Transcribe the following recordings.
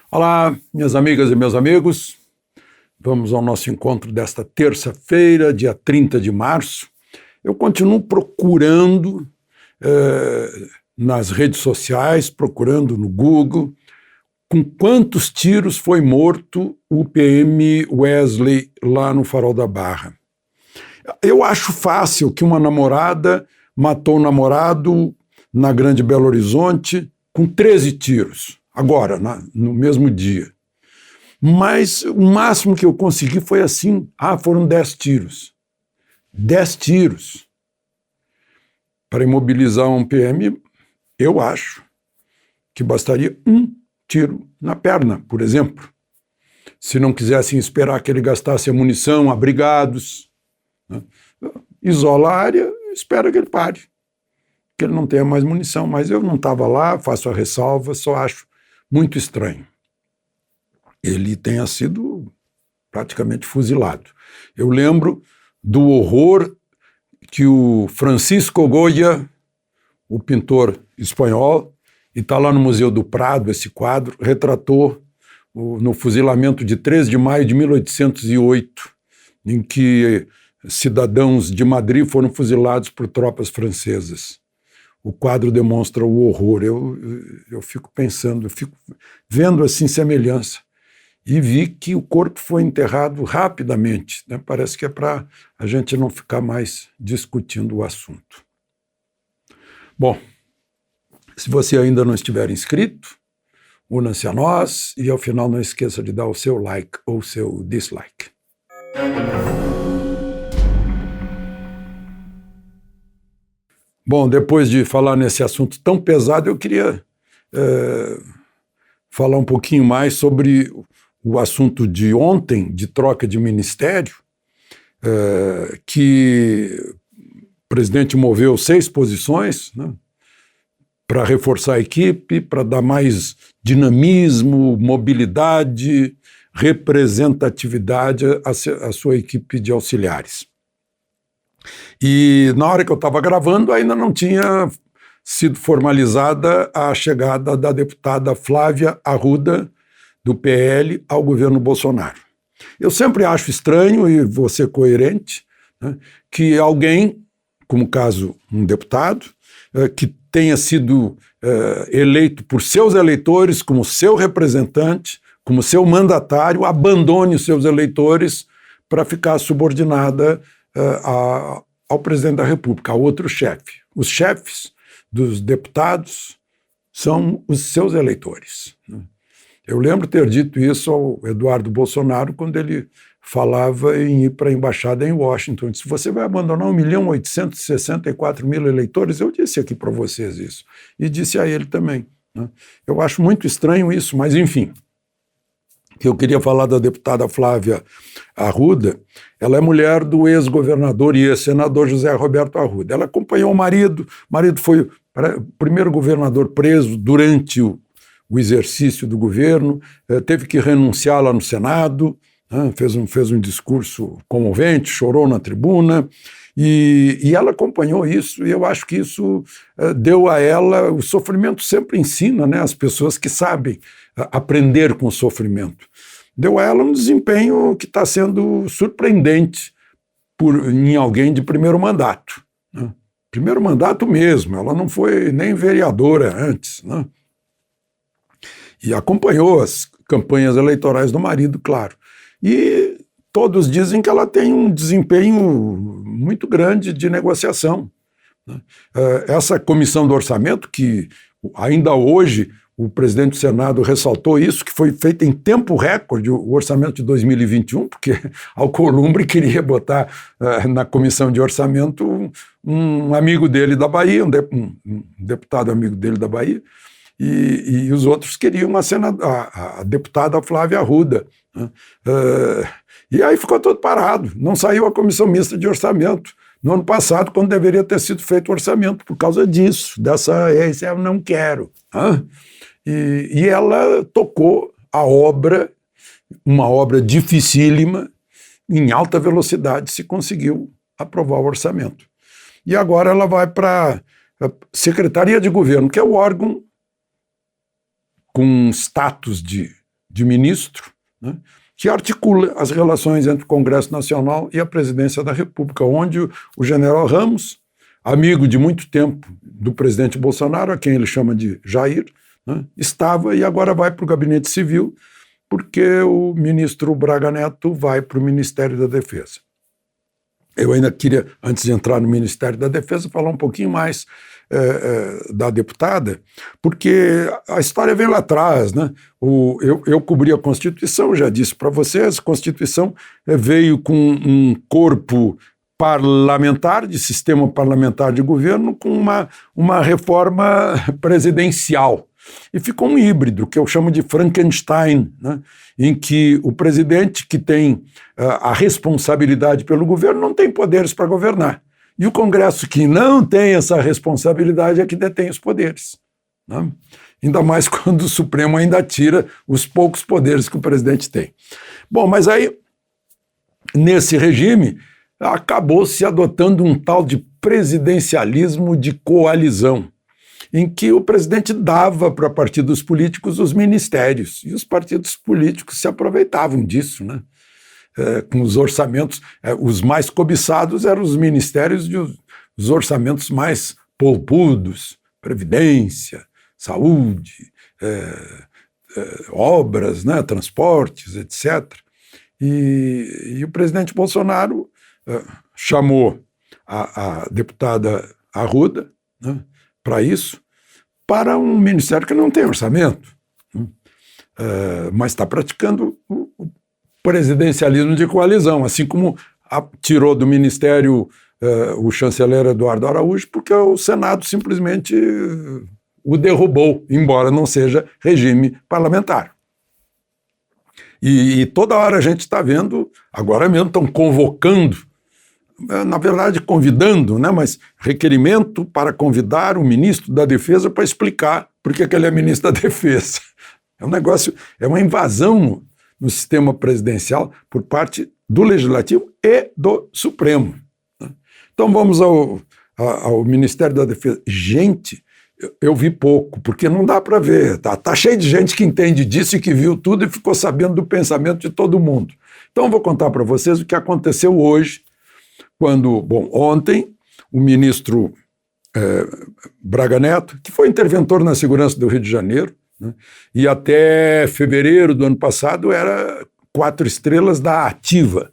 Olá, minhas amigas e meus amigos. Vamos ao nosso encontro desta terça-feira, dia 30 de março. Eu continuo procurando nas redes sociais, procurando no Google, com quantos tiros foi morto o PM Wesley lá no Farol da Barra. Eu acho fácil que uma namorada matou o namorado na Grande Belo Horizonte com 13 tiros, agora, no mesmo dia. Mas o máximo que eu consegui foi assim, foram 10 tiros. 10 tiros. Para imobilizar um PM, eu acho que bastaria um tiro na perna, por exemplo. Se não quisessem esperar que ele gastasse a munição, abrigados, né? Isola a área, espera que ele pare, que ele não tenha mais munição. Mas eu não estava lá, faço a ressalva, só acho muito estranho ele tenha sido praticamente fuzilado. Eu lembro do horror que o Francisco Goya, o pintor espanhol, e está lá no Museu do Prado esse quadro, retratou no fuzilamento de 3 de maio de 1808, em que cidadãos de Madrid foram fuzilados por tropas francesas. O quadro demonstra o horror. Eu fico pensando, eu fico vendo assim semelhança. E vi que o corpo foi enterrado rapidamente, né? Parece que é para a gente não ficar mais discutindo o assunto. Bom, se você ainda não estiver inscrito, una-se a nós e ao final não esqueça de dar o seu like ou o seu dislike. Bom, depois de falar nesse assunto tão pesado, eu queria falar um pouquinho mais sobre o assunto de ontem, de troca de ministério, que o presidente moveu 6 posições, né, para reforçar a equipe, para dar mais dinamismo, mobilidade, representatividade à sua equipe de auxiliares. E na hora que eu estava gravando, ainda não tinha sido formalizada a chegada da deputada Flávia Arruda, do PL, ao governo Bolsonaro. Eu sempre acho estranho, e vou ser coerente, né, que alguém, como caso um deputado, que tenha sido eleito por seus eleitores como seu representante, como seu mandatário, abandone os seus eleitores para ficar subordinada ao presidente da República, a outro chefe. Os chefes dos deputados são os seus eleitores, né? Eu lembro ter dito isso ao Eduardo Bolsonaro quando ele falava em ir para a embaixada em Washington. Se você vai abandonar 1.864.000 eleitores, eu disse aqui para vocês isso. E disse a ele também, né? Eu acho muito estranho isso, mas enfim. Eu queria falar da deputada Flávia Arruda. Ela é mulher do ex-governador e ex-senador José Roberto Arruda. Ela acompanhou o marido foi o primeiro governador preso durante o exercício do governo, teve que renunciar lá no Senado, né, fez um discurso comovente, chorou na tribuna, e ela acompanhou isso, e eu acho que isso deu a ela, o sofrimento sempre ensina, né, as pessoas que sabem aprender com o sofrimento, deu a ela um desempenho que está sendo surpreendente em alguém de primeiro mandato, né, primeiro mandato mesmo, ela não foi nem vereadora antes, né? E acompanhou as campanhas eleitorais do marido, claro. E todos dizem que ela tem um desempenho muito grande de negociação, né? Essa comissão do orçamento, que ainda hoje o presidente do Senado ressaltou isso, que foi feita em tempo recorde, o orçamento de 2021, porque Alcolumbre queria botar na comissão de orçamento um amigo dele da Bahia, um deputado amigo dele da Bahia, e os outros queriam a deputada Flávia Arruda, né? E aí ficou tudo parado, não saiu a comissão mista de orçamento no ano passado, quando deveria ter sido feito o orçamento, por causa disso, eu não quero. Né? E ela tocou a obra, uma obra dificílima, em alta velocidade, se conseguiu aprovar o orçamento. E agora ela vai para a Secretaria de Governo, que é o órgão com status de de ministro, né, que articula as relações entre o Congresso Nacional e a Presidência da República, onde o general Ramos, amigo de muito tempo do presidente Bolsonaro, a quem ele chama de Jair, né, estava e agora vai para o Gabinete Civil, porque o ministro Braga Neto vai para o Ministério da Defesa. Eu ainda queria, antes de entrar no Ministério da Defesa, falar um pouquinho mais da deputada, porque a história vem lá atrás, né? Eu cobri a Constituição, já disse para vocês, a Constituição veio com um corpo parlamentar, de sistema parlamentar de governo, com uma reforma presidencial. E ficou um híbrido, que eu chamo de Frankenstein, né? Em que o presidente, que tem a responsabilidade pelo governo, não tem poderes para governar. E o Congresso, que não tem essa responsabilidade, é que detém os poderes, né? Ainda mais quando o Supremo ainda tira os poucos poderes que o presidente tem. Bom, mas aí, nesse regime, acabou se adotando um tal de presidencialismo de coalizão, em que o presidente dava para partidos políticos os ministérios, e os partidos políticos se aproveitavam disso, né? Com os orçamentos, os mais cobiçados eram os ministérios os orçamentos mais polpudos, previdência, saúde, obras, né, transportes, etc. E o presidente Bolsonaro chamou a deputada Arruda, né, para isso, para um ministério que não tem orçamento, né, mas está praticando o presidencialismo de coalizão, assim como tirou do ministério o chanceler Eduardo Araújo, porque o Senado simplesmente o derrubou, embora não seja regime parlamentar. E toda hora a gente está vendo, agora mesmo estão convocando, na verdade convidando, né, mas requerimento para convidar o ministro da Defesa para explicar por que ele é ministro da Defesa. É um negócio, é uma invasão no sistema presidencial por parte do Legislativo e do Supremo. Então vamos ao Ministério da Defesa. Gente, eu vi pouco, porque não dá para ver. Tá cheio de gente que entende disso e que viu tudo e ficou sabendo do pensamento de todo mundo. Então eu vou contar para vocês o que aconteceu hoje, quando, bom, ontem o ministro Braga Neto, que foi interventor na segurança do Rio de Janeiro, né, e até fevereiro do ano passado era 4 estrelas da Ativa.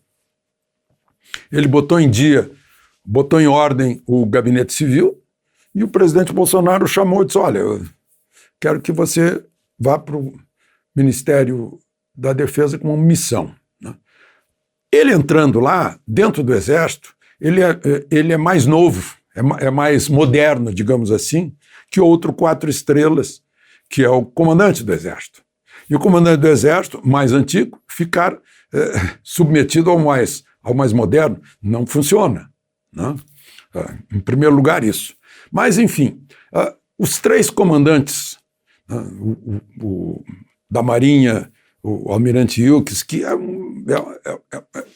Ele botou em ordem o Gabinete Civil, e o presidente Bolsonaro chamou e disse: olha, eu quero que você vá para o Ministério da Defesa com uma missão, né? Ele entrando lá, dentro do Exército, ele é mais novo, é mais moderno, digamos assim, que outro 4 estrelas, que é o comandante do Exército. E o comandante do Exército, mais antigo, ficar submetido ao mais moderno, não funciona, né? Em primeiro lugar, isso. Mas, enfim, os 3 comandantes, da Marinha, o almirante Wilkes, que é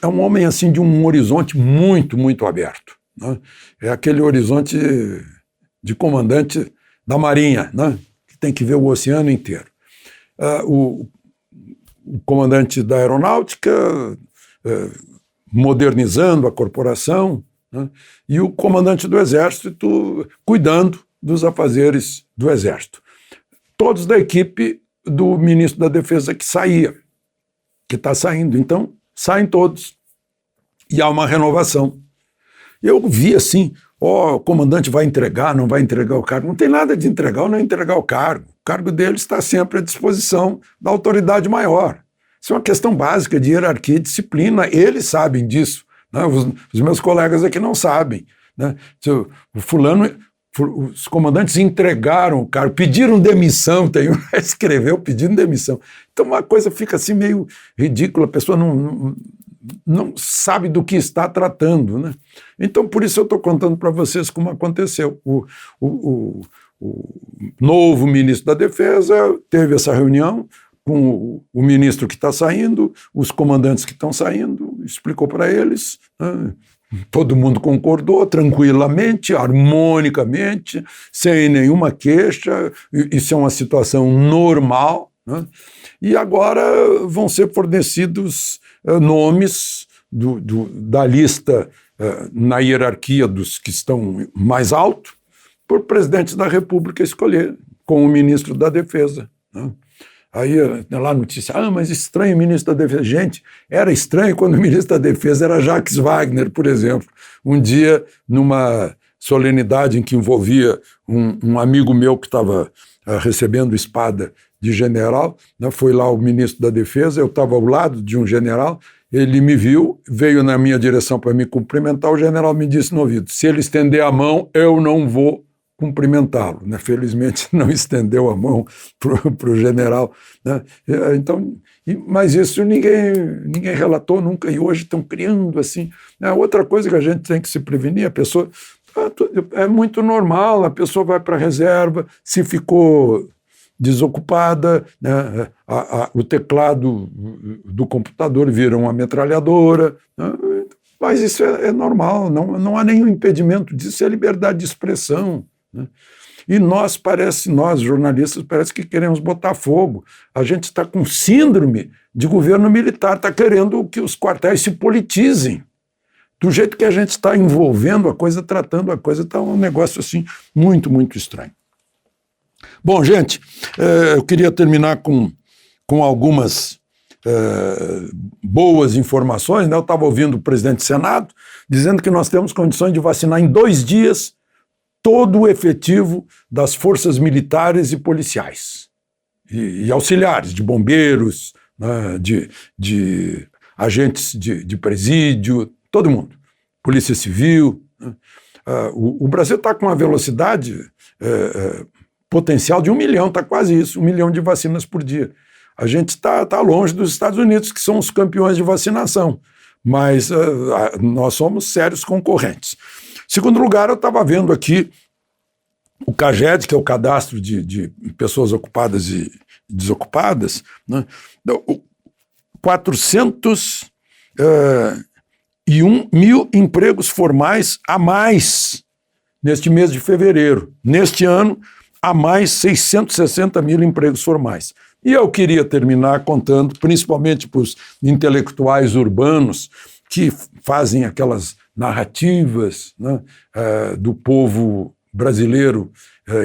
um homem assim, de um horizonte muito, muito aberto, né? É aquele horizonte de comandante da Marinha, né? Tem que ver o oceano inteiro. O comandante da Aeronáutica, modernizando a corporação, né? E o comandante do Exército cuidando dos afazeres do Exército. Todos da equipe do ministro da Defesa que está saindo. Então, saem todos. E há uma renovação. Eu vi assim, o comandante vai entregar, não vai entregar o cargo. Não tem nada de entregar ou não entregar o cargo. O cargo dele está sempre à disposição da autoridade maior. Isso é uma questão básica de hierarquia e disciplina. Eles sabem disso, né? Os meus colegas aqui não sabem, né? Os comandantes entregaram o cargo, pediram demissão, tem um que escreveu pedindo demissão. Então uma coisa fica assim meio ridícula, a pessoa não sabe do que está tratando, né? Então, por isso eu estou contando para vocês como aconteceu. O novo ministro da Defesa teve essa reunião com o ministro que está saindo, os comandantes que estão saindo, explicou para eles, né? Todo mundo concordou tranquilamente, harmonicamente, sem nenhuma queixa. Isso é uma situação normal, né? E agora vão ser fornecidos nomes da lista na hierarquia dos que estão mais alto, por presidente da República escolher, com o ministro da Defesa, né? Aí lá a notícia, mas estranho o ministro da Defesa. Gente, era estranho quando o ministro da Defesa era Jacques Wagner, por exemplo. Um dia, numa solenidade em que envolvia um amigo meu que estava recebendo espada de general, né, foi lá o ministro da Defesa, eu estava ao lado de um general, ele me viu, veio na minha direção para me cumprimentar, o general me disse no ouvido, se ele estender a mão, eu não vou cumprimentá-lo, né? Felizmente não estendeu a mão para o general, né? Então, mas isso ninguém relatou nunca, e hoje estão criando assim. Outra coisa que a gente tem que se prevenir, a pessoa, é muito normal, a pessoa vai para a reserva, se ficou desocupada, né? O teclado do computador vira uma metralhadora, né? Mas isso é normal, não há nenhum impedimento disso, é liberdade de expressão, né? E nós, jornalistas, parece que queremos botar fogo. A gente está com síndrome de governo militar, está querendo que os quartéis se politizem. Do jeito que a gente está envolvendo a coisa, tratando a coisa, está um negócio assim muito, muito estranho. Bom, gente, eu queria terminar com algumas boas informações, né? Eu estava ouvindo o presidente do Senado dizendo que nós temos condições de vacinar em 2 dias todo o efetivo das forças militares e policiais e auxiliares, de bombeiros, né? de agentes de presídio, todo mundo, polícia civil, né? O Brasil está com uma velocidade potencial de 1 milhão, está quase isso, 1 milhão de vacinas por dia. A gente está longe dos Estados Unidos, que são os campeões de vacinação, mas nós somos sérios concorrentes. Segundo lugar, eu estava vendo aqui o CAGED, que é o Cadastro de Pessoas Ocupadas e Desocupadas, né? 401 mil empregos formais a mais neste mês de fevereiro. Neste ano, há mais 660 mil empregos formais. E eu queria terminar contando, principalmente para os intelectuais urbanos que fazem aquelas narrativas, né, do povo brasileiro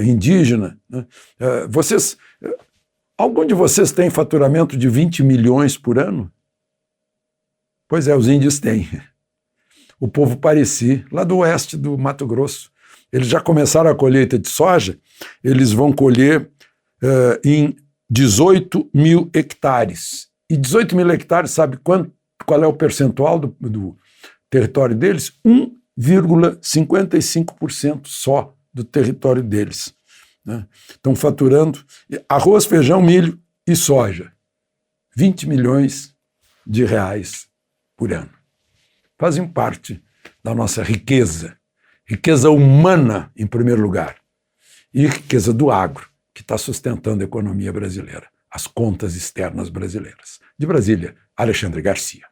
indígena, né? Algum de vocês tem faturamento de 20 milhões por ano? Pois é, os índios têm. O povo Pareci, lá do oeste do Mato Grosso, eles já começaram a colheita de soja, eles vão colher em 18 mil hectares. E 18 mil hectares, sabe qual é o percentual do território deles? 1,55% só do território deles, né? Estão faturando arroz, feijão, milho e soja. 20 milhões de reais por ano. Fazem parte da nossa riqueza. Riqueza humana, em primeiro lugar, e riqueza do agro, que está sustentando a economia brasileira, as contas externas brasileiras. De Brasília, Alexandre Garcia.